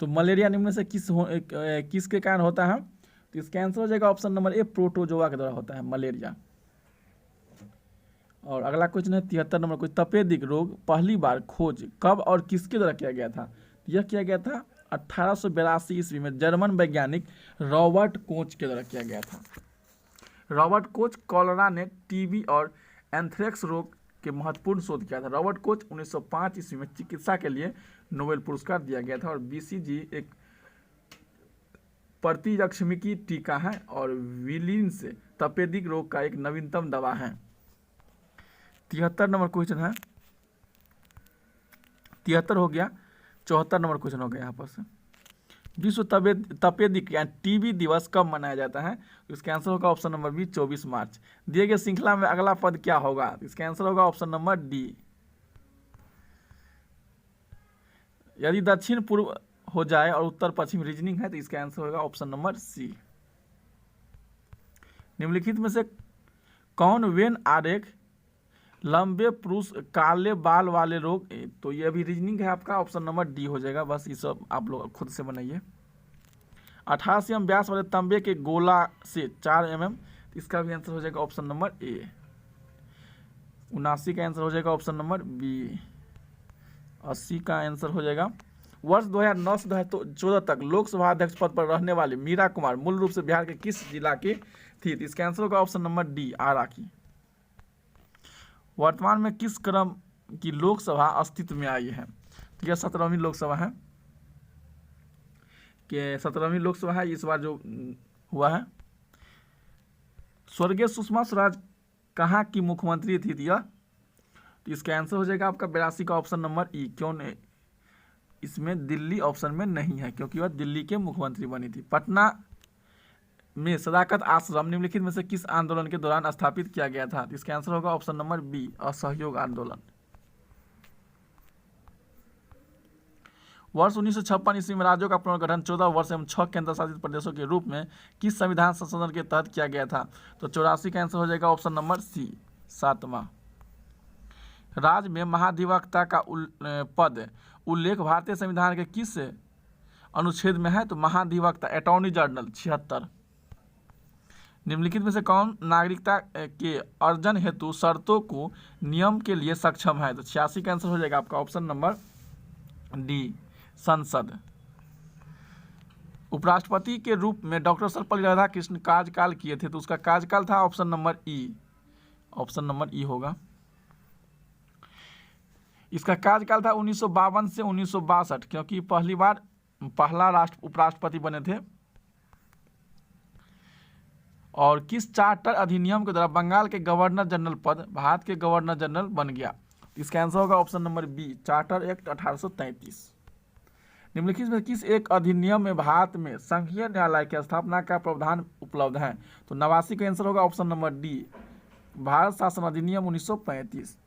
तो मलेरिया निम्न में से किसके कारण होता है, तो इसका आंसर हो जाएगा ऑप्शन नंबर ए, प्रोटोजोआ के द्वारा होता है मलेरिया। और अगला क्वेश्चन है 73 नंबर क्वेश्चन, तपेदिक रोग पहली बार खोज कब और किसके द्वारा किया गया था, यह किया गया था 1882 ईस्वी में जर्मन वैज्ञानिक रॉबर्ट कोच के द्वारा किया गया था। रॉबर्ट कोच कॉलरा ने टीबी और एंथ्रेक्स रोग के महत्वपूर्ण शोध किया था। रॉबर्ट कोच 1905 ईस्वी में चिकित्सा के लिए नोबेल पुरस्कार दिया गया था। और BCG एक प्रतिरक्षमिकी टीका है और विलिन्स तपेदिक रोग का एक नवीनतम दवा है। 73 नंबर क्वेश्चन है, 73 हो गया, 74 नंबर क्वेश्चन हो गया यहाँ पर से। विश्व तपेदिक या टीबी दिवस कब मनाया जाता है? इसका आंसर होगा ऑप्शन नंबर बी 24 मार्च। दिए गए श्रृंखला में अगला पद क्या होगा? इसका आंसर होगा ऑप्शन नंबर डी। यदि दक्षिण पूर्व हो जाए और उत्तर पश्चिम रीजनिंग है तो इसका आंसर होगा ऑप्शन नंबर सी। निम्नलिखित में से कौन वेन आरेख लंबे पुरुष काले बाल वाले रोग, तो ये भी रीजनिंग है आपका, ऑप्शन नंबर डी हो जाएगा। बस ये सब आप लोग खुद से बनाइए। 88 mm व्यास वाले तांबे के गोला से 4 mm, इसका भी आंसर हो जाएगा ऑप्शन नंबर ए। 79 का आंसर हो जाएगा ऑप्शन नंबर बी। 80 का आंसर हो जाएगा। वर्ष 2009 से 2014 तक लोकसभा अध्यक्ष पद पर रहने वाले मीरा कुमार मूल रूप से बिहार के किस जिला की थी? इसका आंसर होगा ऑप्शन नंबर डी, आरा की। वर्तमान में किस क्रम की लोकसभा अस्तित्व में आई है? तो यह 17वीं लोकसभा है, कि 17वीं लोकसभा है इस बार जो हुआ है। स्वर्गीय सुषमा स्वराज कहाँ की मुख्यमंत्री थी यह? तो इसका आंसर हो जाएगा आपका 82 का ऑप्शन नंबर ई। क्यों नहीं इसमें दिल्ली ऑप्शन में नहीं है? क्योंकि वह दिल्ली के मुख्यमंत्री बनी थी। पटना में सदाकत आश्रम निम्नलिखित में से किस आंदोलन के दौरान स्थापित किया गया था? इसका आंसर होगा ऑप्शन नंबर बी, असहयोग आंदोलन। वर्ष 1956 ईस्वी में राज्यों का पुनर्गठन 14 वर्ष एवं 6 केंद्र शासित प्रदेशों के रूप में किस संविधान संशोधन के तहत किया गया था? तो 84 का आंसर हो जाएगा ऑप्शन नंबर सी, 7वां। राज्य में महाधिवक्ता का पद उल्लेख भारतीय संविधान के किस अनुच्छेद में है? तो महाधिवक्ता अटॉर्नी जनरल 76। निम्नलिखित में से कौन नागरिकता के अर्जन हेतु शर्तों को नियम के लिए सक्षम है? तो 86 का आंसर हो जाएगा आपका ऑप्शन नंबर डी, संसद। उपराष्ट्रपति के रूप में डॉक्टर सर्वपल्ली राधाकृष्णन कार्यकाल किए थे, तो उसका कार्यकाल था ऑप्शन नंबर ई, ऑप्शन नंबर ई होगा। इसका कार्यकाल था 1952 से 1962, क्योंकि पहला उपराष्ट्रपति बने थे। और किस चार्टर अधिनियम के द्वारा बंगाल के गवर्नर जनरल पद भारत के गवर्नर जनरल बन गया? इसका आंसर होगा option number B, charter act 1833। निम्नलिखित में किस एक अधिनियम में भारत में संघीय न्यायालय की स्थापना का प्रावधान उपलब्ध है? तो 89 का आंसर होगा ऑप्शन नंबर डी, भारत शासन अधिनियम 1935।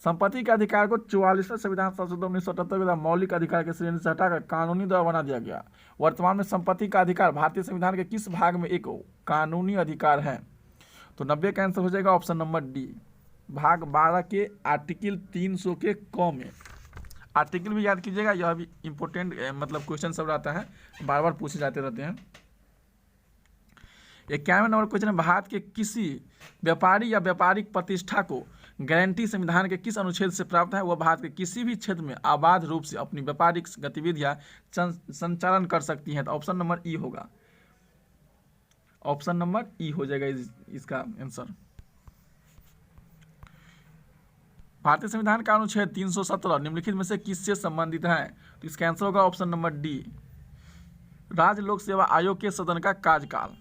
संपत्ति के अधिकार को 44वें संविधान संशोधन 1978 के मौलिक अधिकार के श्रेणी से हटाकर कानूनी द्वारा बना दिया गया। वर्तमान में संपत्ति का अधिकार भारतीय संविधान के किस भाग में एक कानूनी अधिकार है? तो 90 का आंसर हो जाएगा ऑप्शन नंबर डी, भाग 12 के आर्टिकल 300 के क में। आर्टिकल भी याद कीजिएगा, यह भी इंपॉर्टेंट मतलब क्वेश्चन सब रहता है, बार बार पूछे जाते रहते हैं। 91 नंबर क्वेश्चन है, भारत के किसी व्यापारी या व्यापारिक प्रतिष्ठा को गारंटी संविधान के किस अनुच्छेद से प्राप्त है? वह भारत के किसी भी क्षेत्र में आबाद रूप से अपनी व्यापारिक गतिविधियां संचालन कर सकती हैं। तो ऑप्शन नंबर ई होगा, ऑप्शन नंबर ई हो जाएगा इसका आंसर। भारतीय संविधान का अनुच्छेद 317 निम्नलिखित में से किससे संबंधित है? तो इसका आंसर होगा ऑप्शन नंबर डी, राज्य लोक सेवा आयोग के सदन का कार्यकाल।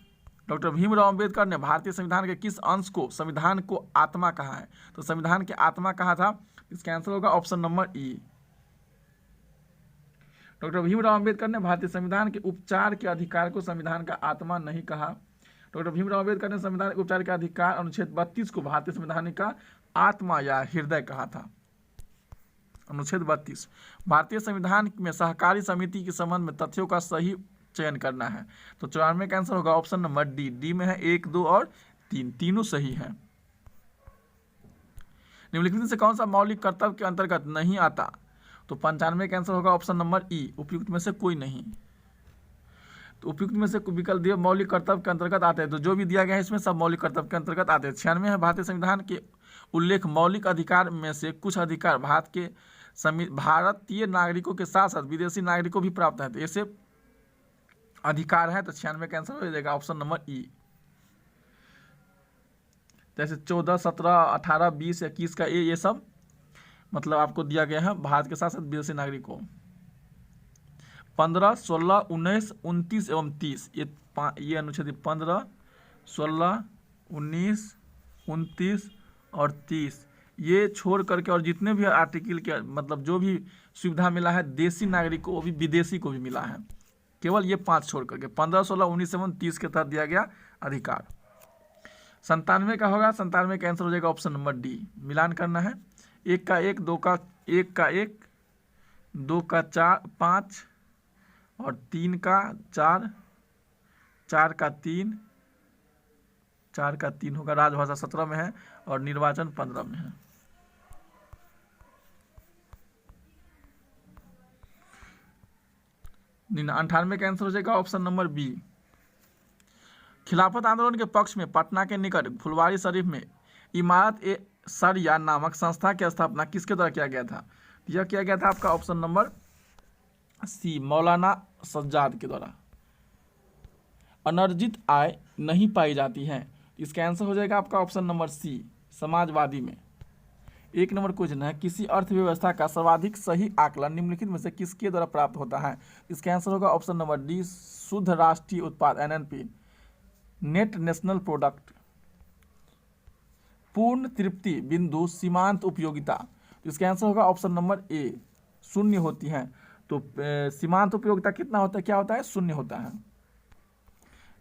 डॉक्टर भीमराव अंबेडकर ने भारतीय संविधान के किस अंश को संविधान को आत्मा कहा है? तो संविधान की आत्मा कहा था? इसका आंसर होगा ऑप्शन नंबर ई। डॉक्टर भीमराव अंबेडकर ने भारतीय संविधान के उपचार के अधिकार को संविधान का आत्मा नहीं कहा। डॉक्टर भीमराव अंबेडकर ने संविधान के उपचार के अधिकार अनुच्छेद 32 को भारतीय संविधान का आत्मा या हृदय कहा था। अनुच्छेद 32, भारतीय संविधान में सहकारी समिति के संबंध में तथ्यों का सही चयन करना है। तो 94 का आंसर होगा ऑप्शन नंबर डी। डी में है 1, 2 और 3, तीनों सही है। निम्नलिखित में से कौन सा मौलिक कर्तव्य के अंतर्गत नहीं आता? तो 95 का आंसर होगा ऑप्शन नंबर ई, उपयुक्त में से कोई नहीं। तो उपयुक्त में से विकल्प दिए मौलिक कर्तव्य के अंतर्गत आते हैं, तो जो भी दिया गया है इसमें सब मौलिक कर्तव्य के अंतर्गत आते हैं। 96 है, भारतीय संविधान के उल्लेख मौलिक अधिकार में से कुछ अधिकार भारतीय नागरिकों के साथ साथ विदेशी नागरिकों भी प्राप्त है, तो ऐसे अधिकार है। तो 96 का आंसर हो जाएगा ऑप्शन नंबर ई। जैसे 14, 17, 18, 20, 21 का ये सब मतलब आपको दिया गया है भारत के साथ साथ विदेशी नागरिकों। 15, 16, 19, 29 एवं 30 ये अनुच्छेद 15, 16, 19, 29 और 30, ये छोड़ करके और जितने भी आर्टिकल के मतलब जो भी सुविधा मिला है देशी नागरिक को, वो भी विदेशी को भी मिला है, केवल ये 5 छोड़ करके 15, 16, 19 एवं 30 के तहत दिया गया अधिकार। 97 का होगा, 97 का आंसर हो जाएगा ऑप्शन नंबर डी। मिलान करना है, 1 का 1, 2 का 1 का 1, 2 का 4 5 और 3 का 4, 4 का 3, 4 का 3 होगा। राजभाषा 17 में है और निर्वाचन 15 में है। अंठानवे का आंसर हो जाएगा ऑप्शन नंबर बी। खिलाफत आंदोलन के पक्ष में पटना के निकट फुलवारी शरीफ में इमारत ए सरिया नामक संस्था की स्थापना किसके द्वारा किया गया था? यह किया गया था आपका ऑप्शन नंबर सी, मौलाना सज्जाद के द्वारा। अनर्जित आय नहीं पाई जाती है, इसका आंसर हो जाएगा आपका ऑप्शन नंबर सी, समाजवादी में। 1 नंबर क्वेश्चन है, किसी अर्थव्यवस्था का सर्वाधिक सही आकलन निम्नलिखित में से किसके द्वारा प्राप्त होता है? इसका आंसर होगा ऑप्शन नंबर डी, शुद्ध राष्ट्रीय उत्पाद एनएनपी, नेट नेशनल प्रोडक्ट। पूर्ण तृप्ति बिंदु सीमांत उपयोगिता, तो इसका आंसर होगा ऑप्शन नंबर ए, शून्य होती है। तो सीमांत उपयोगिता कितना होता है, क्या होता है? शून्य होता है।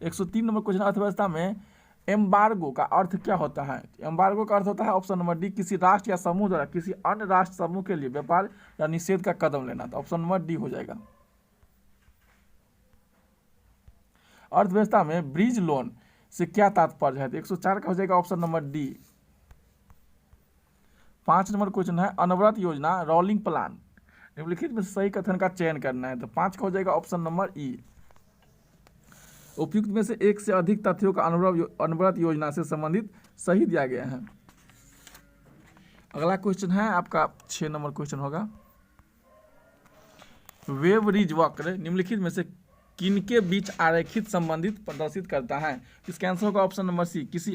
103 नंबर क्वेश्चन, अर्थव्यवस्था में एम्बार्गो का अर्थ क्या होता है? एम्बार्गो का अर्थ होता है ऑप्शन नंबर डी, किसी राष्ट्र या समूह द्वारा किसी अन्य राष्ट्र समूह के लिए व्यापार या निषेध का कदम लेना। तो ऑप्शन नंबर डी हो जाएगा। अर्थव्यवस्था में ब्रिज लोन से क्या तात्पर्य है? तो 104 का हो जाएगा option number D. 5 number question है, अनवरत योजना रोलिंग प्लान निम्नलिखित में सही कथन का चयन करना है। तो 5 का हो जाएगा ऑप्शन नंबर ई। उपयुक्त में से एक से अधिक तथ्यों का अनवरत योजना से संबंधित सही दिया गया है। अगला क्वेश्चन है आपका 6 नंबर क्वेश्चन होगा, वेव रिज वक्र निम्नलिखित में से किनके बीच आरेखित संबंधित प्रदर्शित करता है? इसका आंसर होगा ऑप्शन नंबर सी, किसी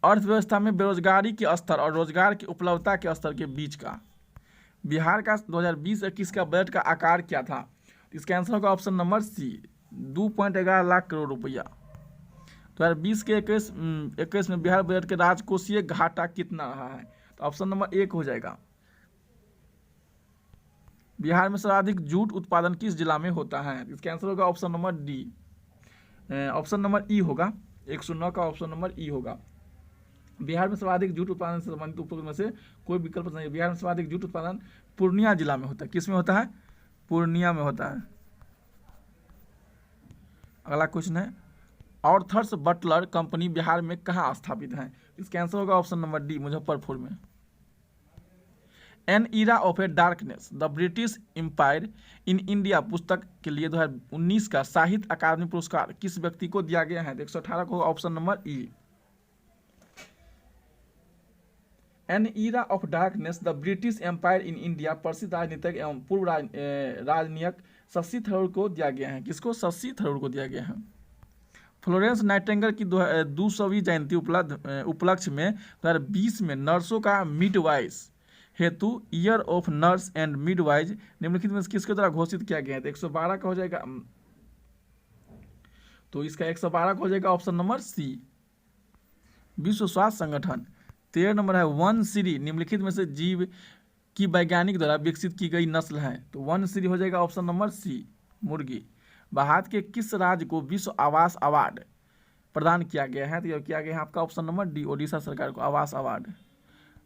अर्थव्यवस्था में बेरोजगारी के स्तर और रोजगार की उपलब्धता के स्तर के बीच का। बिहार का 2020-21 का बजट का आकार क्या था? इसका आंसर होगा option number C, 2.11 lakh crore रुपया। 2020 के 21 में बिहार बजट के राजकोषीय घाटा कितना रहा है? तो ऑप्शन नंबर 1 हो जाएगा। बिहार में सर्वाधिक जूट उत्पादन किस जिला में होता है? इसका आंसर होगा option number D, option number ई होगा। 109 का ऑप्शन नंबर ई होगा। बिहार में सर्वाधिक जूट उत्पादन से संबंधित उपरोक्त में से कोई विकल्प नहीं है। बिहार में सर्वाधिक जूट उत्पादन पूर्णिया जिला में होता है। किस में होता है? पूर्णिया में होता है। अगला क्वेश्चन है, ऑर्थर्स बटलर कंपनी बिहार में कहाँ स्थापित है? इसका आंसर होगा ऑप्शन नंबर डी, मुजफ्फरपुर में। An era of a darkness the British empire in India पुस्तक के लिए 2019 का साहित्य अकादमी पुरस्कार किस व्यक्ति को दिया गया है? 118 को option number E. An era of darkness the British empire in India प्रसिद्ध राजनीतिक एवं पूर्व राजनीतिक शशि थरूर को दिया गया है। किसको? शशि थरूर को दिया गया है। फ्लोरेंस नाइटिंगेल की 200वीं जयंती उपलक्ष्य में 2020 में नर्सों का मिडवाइज हेतु ईयर ऑफ नर्स एंड मिडवाइज निम्नलिखित में किसके द्वारा घोषित किया गया है? तो 112 का हो जाएगा। तो इसका 112 का हो जाएगा ऑप्शन नंबर सी, विश्व स्वास्थ्य संगठन। 13 नंबर है, वन श्री निम्नलिखित में से जीव की वैज्ञानिक द्वारा विकसित की गई नस्ल है। तो वन श्री हो जाएगा ऑप्शन नंबर सी, मुर्गी। भारत के किस राज्य को विश्व आवास अवार्ड प्रदान किया गया है? तो यह किया गया है आपका ऑप्शन नंबर डी, ओडिशा सरकार को आवास अवार्ड।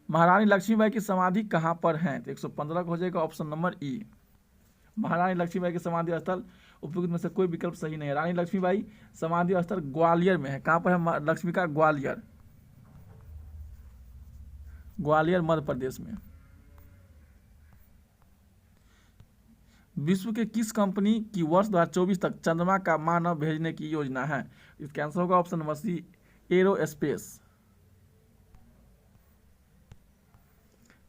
महारानी लक्ष्मीबाई की समाधि कहाँ पर है? तो 115 का हो जाएगा ऑप्शन नंबर ई, महारानी लक्ष्मीबाई की समाधि स्थल उपयुक्त में से कोई विकल्प सही नहीं है। रानी लक्ष्मीबाई समाधि स्थल ग्वालियर में है। कहाँ पर है लक्ष्मी का? ग्वालियर, ग्वालियर मध्य प्रदेश में। विश्व के किस कंपनी की वर्ष 2024 तक चंद्रमा का मानव भेजने की योजना है? इसका आंसर होगा option number C, aerospace.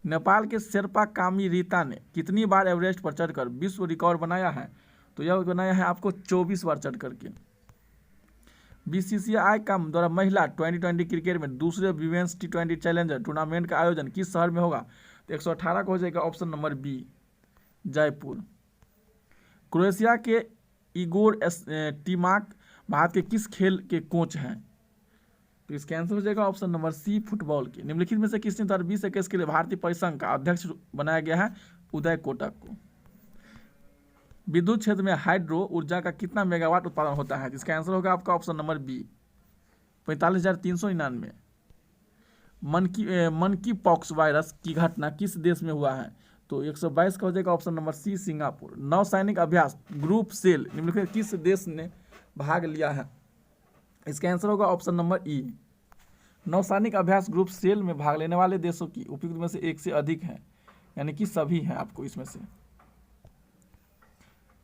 Nepal के शेरपा कामी रीता ने कितनी बार एवरेस्ट पर चढ़कर विश्व रिकॉर्ड बनाया है? तो यह बनाया है आपको 24 बार चढ़ करके। बीसीसीआई का द्वारा महिला 2020 क्रिकेट में दूसरे विमेंस T20 चैलेंजर टूर्नामेंट का आयोजन किस शहर में होगा? तो 118 का हो जाएगा option number B, Jaipur. Croatia के इगोर टिमाक भारत के किस खेल के कोच हैं? तो इसका आंसर हो जाएगा ऑप्शन नंबर सी फुटबॉल की। निम्नलिखित में से किसने 2021 के लिए भारतीय परिसंघ का अध्यक्ष बनाया गया है? उदय कोटक को। विद्युत क्षेत्र में हाइड्रो ऊर्जा का कितना मेगावाट उत्पादन होता है? जिसका आंसर होगा आपका ऑप्शन नंबर बी 45,399। मनकी पॉक्स वायरस की घटना किस देश में हुआ है? तो 122 का हो जाएगा ऑप्शन नंबर सी सिंगापुर। नौसैनिक अभ्यास ग्रुप सेल निम्नलिखित किस देश ने भाग लिया है? इसका आंसर होगा ऑप्शन नंबर ई। नौसैनिक अभ्यास ग्रुप सेल में भाग लेने वाले देशों की उपयुक्त में से एक से अधिक है, यानी कि सभी हैं आपको इसमें से।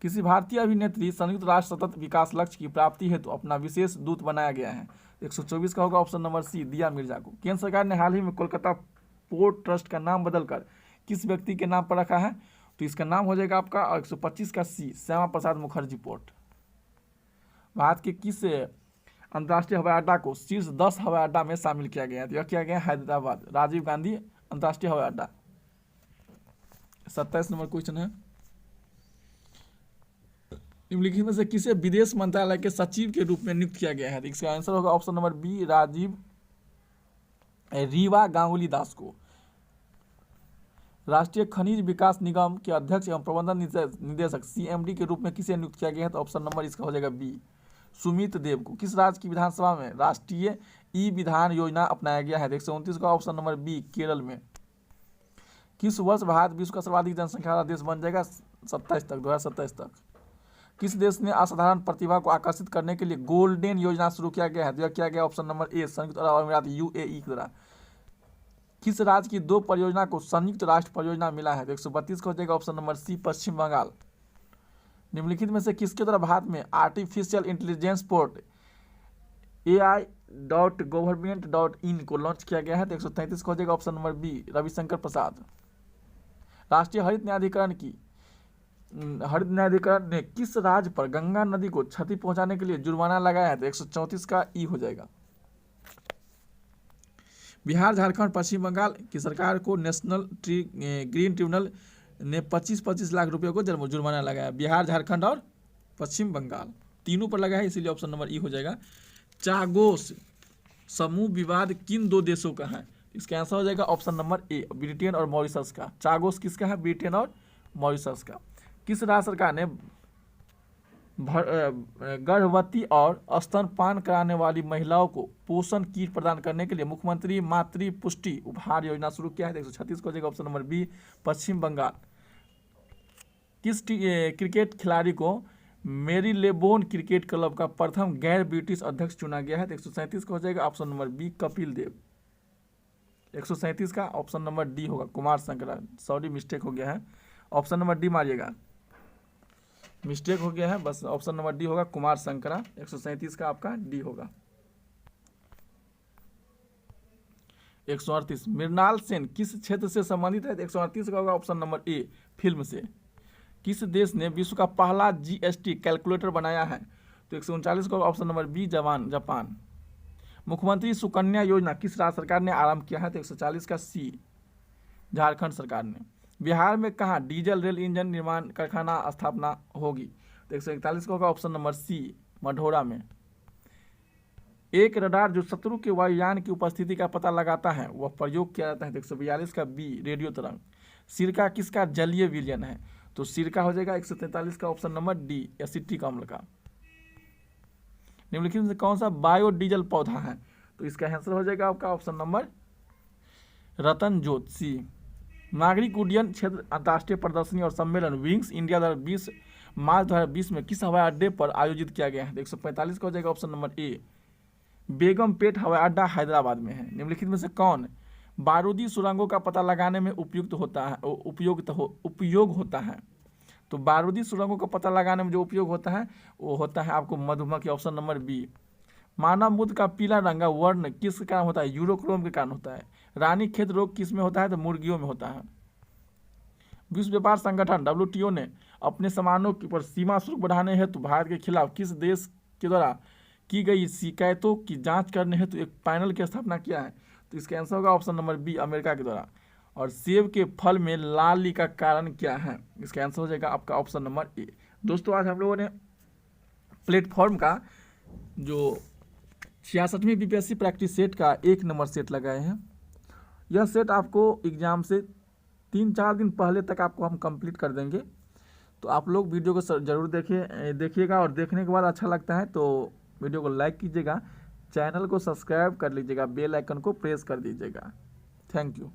किसी भारतीय अभिनेत्री संयुक्त राष्ट्र सतत विकास लक्ष्य की प्राप्ति हेतु अपना विशेष दूत बनाया गया है? 124 का होगा ऑप्शन नंबर सी दिया मिर्जा को। केंद्र सरकार ने हाल ही में कोलकाता पोर्ट ट्रस्ट का नाम बदलकर किस व्यक्ति के नाम पर रखा है? तो इसका नाम हो जाएगा आपका 125 का सी श्यामा प्रसाद मुखर्जी पोर्ट। भारत के किस अंतर्राष्ट्रीय हवाई अड्डा को शीर्ष 10 हवाई अड्डा में शामिल किया गया है? तो यह किया गया हैदराबाद राजीव गांधी अंतर्राष्ट्रीय हवाई अड्डा। 27 नंबर क्वेश्चन है, निम्नलिखित में से किसे विदेश मंत्रालय के सचिव के रूप में नियुक्त किया गया है? इसका आंसर होगा option number B Riva Ganguly Das को। राष्ट्रीय खनिज विकास निगम के अध्यक्ष एवं प्रबंधन निदेशक सीएमडी के रूप में किसे नियुक्त किया गया है? तो ऑप्शन नंबर इसका हो जाएगा बी सुमित देव को। किस राज्य की विधानसभा में राष्ट्रीय ई विधान योजना अपनाया गया है? 129 का ऑप्शन नंबर बी केरल में। किस वर्ष भारत विश्व का सर्वाधिक जनसंख्या वाला देश बन जाएगा? 2027 तक। किस देश ने असाधारण प्रतिभा को आकर्षित करने के लिए गोल्डन योजना शुरू किया गया है? तो यह किया गया ऑप्शन नंबर ए संयुक्त अरब अमीरात यूएई के द्वारा। किस राज्य की 2 परियोजना को संयुक्त राष्ट्र परियोजना मिला है? तो 132 का हो जाएगा ऑप्शन नंबर सी पश्चिम बंगाल। निम्नलिखित में से किसके द्वारा भारत में आर्टिफिशियल इंटेलिजेंस पोर्ट AI.government.in को लॉन्च किया गया है? तो 133 का हो जाएगा ऑप्शन नंबर बी रविशंकर प्रसाद। राष्ट्रीय हरित न्यायाधिकरण ने किस राज्य पर गंगा नदी को क्षति पहुंचाने के लिए जुर्माना लगाया है? तो 134 का ई हो जाएगा। बिहार झारखंड पश्चिम बंगाल की सरकार को नेशनल ग्रीन ट्रिब्यूनल ने 25-25 लाख रुपए को जुर्माना लगाया। बिहार झारखंड और पश्चिम बंगाल तीनों पर लगा है, इसीलिए ऑप्शन नंबर ई हो जाएगा। चागोस समूह विवाद किन 2 देशों का है? इसका आंसर हो जाएगा ऑप्शन नंबर ए ब्रिटेन और मॉरिशस का। चागोस किसका है? ब्रिटेन और मॉरिशस का। किस राज्य सरकार ने गर्भवती और स्तनपान कराने वाली महिलाओं को पोषण किट प्रदान करने के लिए मुख्यमंत्री मातृ पुष्टि उपहार योजना शुरू किया है? 136 को हो जाएगा ऑप्शन नंबर बी पश्चिम बंगाल। किस क्रिकेट खिलाड़ी को मेरी लेबोन क्रिकेट क्लब का प्रथम गैर ब्रिटिश अध्यक्ष चुना गया है? 137 का हो जाएगा option number B Kapil Dev. 137 का ऑप्शन नंबर डी होगा कुमार संकरा। सॉरी मिस्टेक हो गया है, ऑप्शन नंबर डी मारिएगा, मिस्टेक हो गया है, बस ऑप्शन नंबर डी होगा कुमार संकरा। 137 का आपका डी होगा। 138 मृणाल सेन किस क्षेत्र से संबंधित है? 138 का होगा ऑप्शन नंबर ए फिल्म से। किस देश ने विश्व का पहला जीएसटी कैलकुलेटर बनाया है? तो 139 का ऑप्शन नंबर बी जापान। मुख्यमंत्री सुकन्या योजना किस राज्य सरकार ने आरंभ किया है? तो 140 का सी झारखंड सरकार ने। बिहार में कहाँ डीजल रेल इंजन निर्माण कारखाना स्थापना होगी? तो 141 का होगा ऑप्शन नंबर सी मढ़ौरा में। एक रडार जो शत्रु के वायुयान की उपस्थिति का पता लगाता है वह प्रयोग किया जाता है? तो 142 का बी रेडियो तरंग। सिरका किसका जलीय विलयन है? तो सिरका हो जाएगा 143 का ऑप्शन नंबर डी एसिटिक अम्ल का। निम्नलिखित में कौन सा बायोडीजल पौधा है? तो इसका आंसर हो जाएगा आपका ऑप्शन नंबर रतन जोत सी। नागरिक उड्डयन क्षेत्र अंतर्राष्ट्रीय प्रदर्शनी और सम्मेलन विंग्स इंडिया 2020 मार्च 2020 में किस हवाई अड्डे पर आयोजित किया गया है? 145 का हो जाएगा ऑप्शन नंबर ए बेगमपेट हवाई अड्डा हैदराबाद में है। निम्नलिखित में से कौन बारूदी सुरंगों का पता लगाने में उपयोग होता है? तो बारूदी सुरंगों का पता लगाने में जो उपयोग होता है वो होता है आपको मधुमक्खी, ऑप्शन नंबर बी। मानव मूत्र का पीला रंगा वर्ण किस कारण होता है? यूरोक्रोम के कारण होता है। रानीखेत रोग किस में होता है? तो मुर्गियों में होता है। विश्व व्यापार संगठन WTO ने अपने सामानों पर सीमा शुल्क बढ़ाने हेतु भारत के खिलाफ किस देश के द्वारा की गई शिकायतों की जांच करने हेतु एक पैनल की स्थापना किया है? तो इसका आंसर होगा ऑप्शन नंबर बी अमेरिका के द्वारा। और सेब के फल में लाली का कारण क्या है? इसका आंसर हो जाएगा आपका ऑप्शन नंबर ए। दोस्तों आज हम लोगों ने प्लेटफॉर्म का जो 66वीं बीपीएससी प्रैक्टिस सेट का 1 नंबर सेट लगाए हैं। यह सेट आपको एग्ज़ाम से 3-4 दिन पहले तक आपको हम कंप्लीट कर देंगे। तो आप लोग वीडियो को ज़रूर देखिएगा और देखने के बाद अच्छा लगता है तो वीडियो को लाइक कीजिएगा, चैनल को सब्सक्राइब कर लीजिएगा, बेल आइकन को प्रेस कर दीजिएगा। Thank you.